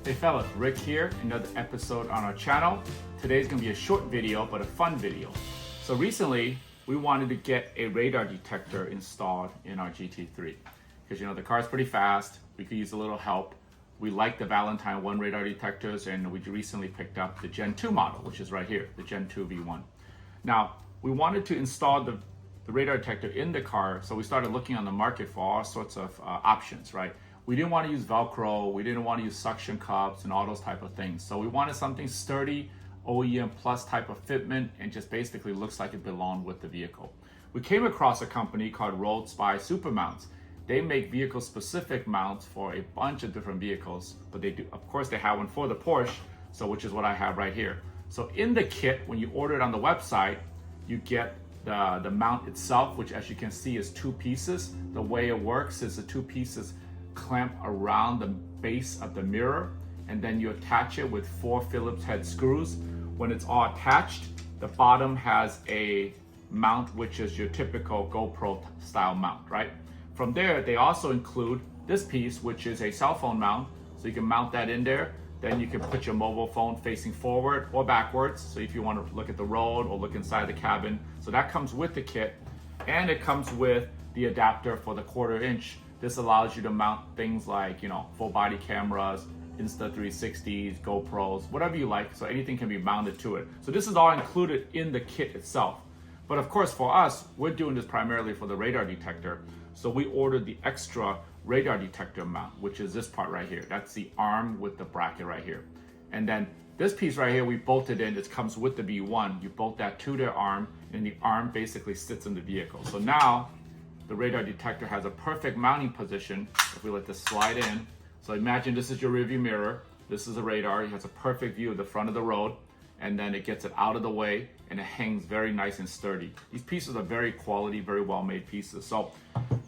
Hey fellas, Rick here, another episode on our channel. Today's gonna be a short video, but a fun video. So recently, we wanted to get a radar detector installed in our GT3. Because the car's pretty fast, we could use a little help. We like the Valentine 1 radar detectors, and we recently picked up the Gen 2 model, which is right here, the Gen 2 V1. Now, we wanted to install the radar detector in the car, so we started looking on the market for all sorts of options, right? We didn't want to use Velcro, we didn't want to use suction cups and all those type of things. So we wanted something sturdy, OEM plus type of fitment, and just basically looks like it belonged with the vehicle. We came across a company called Road Spy Super Mounts. They make vehicle specific mounts for a bunch of different vehicles, but they do, of course, they have one for the Porsche, so which is what I have right here. So in the kit, when you order it on the website, you get the mount itself, which as you can see is two pieces. The way it works is the two pieces clamp around the base of the mirror, and then you attach it with 4 Phillips head screws. When it's all attached, the bottom has a mount which is your typical GoPro style mount, right? From there, they also include this piece, which is a cell phone mount, so you can mount that in there. Then you can put your mobile phone facing forward or backwards, so if you want to look at the road or look inside the cabin. So that comes with the kit, and it comes with the adapter for the 1/4 inch. This allows you to mount things like, full body cameras, Insta360s, GoPros, whatever you like. So anything can be mounted to it. So this is all included in the kit itself. But of course, for us, we're doing this primarily for the radar detector. So we ordered the extra radar detector mount, which is this part right here. That's the arm with the bracket right here. And then this piece right here, we bolted in. It comes with the V1. You bolt that to their arm, and the arm basically sits in the vehicle. So now, the radar detector has a perfect mounting position if we let this slide in. So imagine this is your rearview mirror. This is a radar. It has a perfect view of the front of the road, and then it gets it out of the way, and it hangs very nice and sturdy. These pieces are very quality, very well-made pieces. So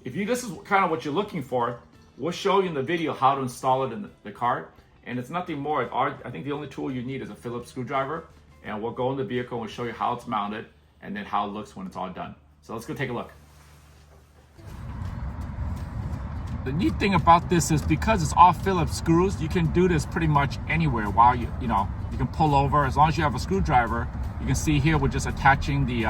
if this is kind of what you're looking for, we'll show you in the video how to install it in the car. And it's nothing more. I think the only tool you need is a Phillips screwdriver, and we'll go in the vehicle and we'll show you how it's mounted and then how it looks when it's all done. So let's go take a look. The neat thing about this is because it's all Phillips screws, you can do this pretty much anywhere while you can pull over. As long as you have a screwdriver, you can see here we're just attaching the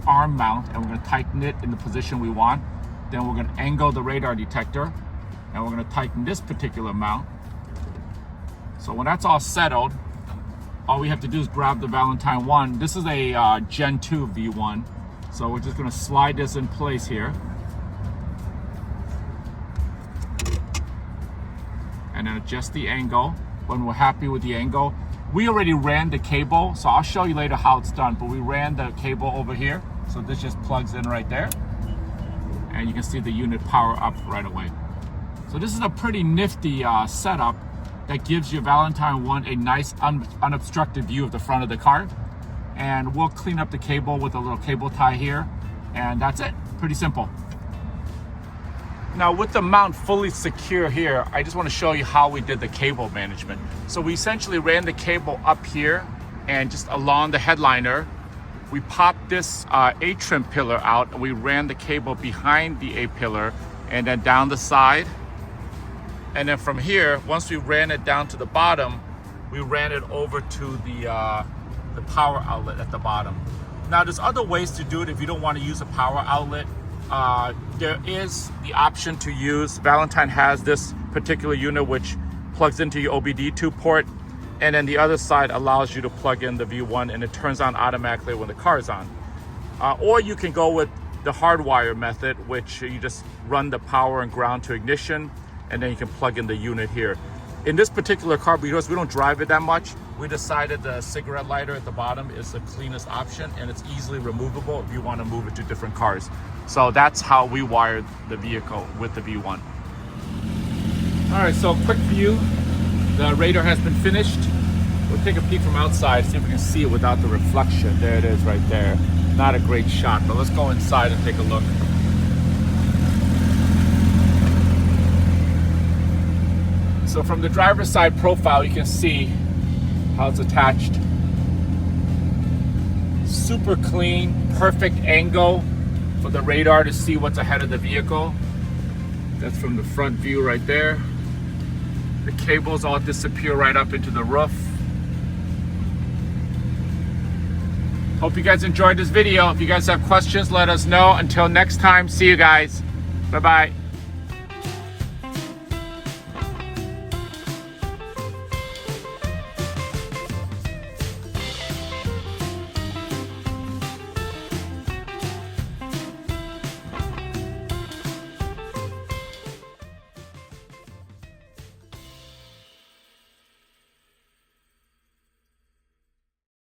arm mount, and we're going to tighten it in the position we want. Then we're going to angle the radar detector, and we're going to tighten this particular mount. So when that's all settled, all we have to do is grab the Valentine 1. This is a Gen 2 V1. So we're just going to slide this in place here. And then adjust the angle. When we're happy with the angle, we already ran the cable, so I'll show you later how it's done, but we ran the cable over here, so this just plugs in right there, and you can see the unit power up right away. So this is a pretty nifty setup that gives your Valentine 1 a nice unobstructed view of the front of the car. And we'll clean up the cable with a little cable tie here, and that's it. Pretty simple. Now with the mount fully secure here, I just want to show you how we did the cable management. So we essentially ran the cable up here and just along the headliner. We popped this A-trim pillar out, and we ran the cable behind the A-pillar and then down the side. And then from here, once we ran it down to the bottom, we ran it over to the power outlet at the bottom. Now there's other ways to do it if you don't want to use a power outlet. There is the option to use, Valentine has this particular unit which plugs into your OBD2 port, and then the other side allows you to plug in the V1, and it turns on automatically when the car is on. Or you can go with the hardwire method, which you just run the power and ground to ignition, and then you can plug in the unit here. In this particular car, because we don't drive it that much, we decided the cigarette lighter at the bottom is the cleanest option, and it's easily removable if you want to move it to different cars. So that's how we wired the vehicle with the V1. All right, so quick view. The radar has been finished. We'll take a peek from outside, see if we can see it without the reflection. There it is right there. Not a great shot, but let's go inside and take a look. So from the driver's side profile, you can see how it's attached. Super clean, perfect angle for the radar to see what's ahead of the vehicle. That's from the front view right there. The cables all disappear right up into the roof. Hope you guys enjoyed this video. If you guys have questions, let us know. Until next time, see you guys. Bye-bye.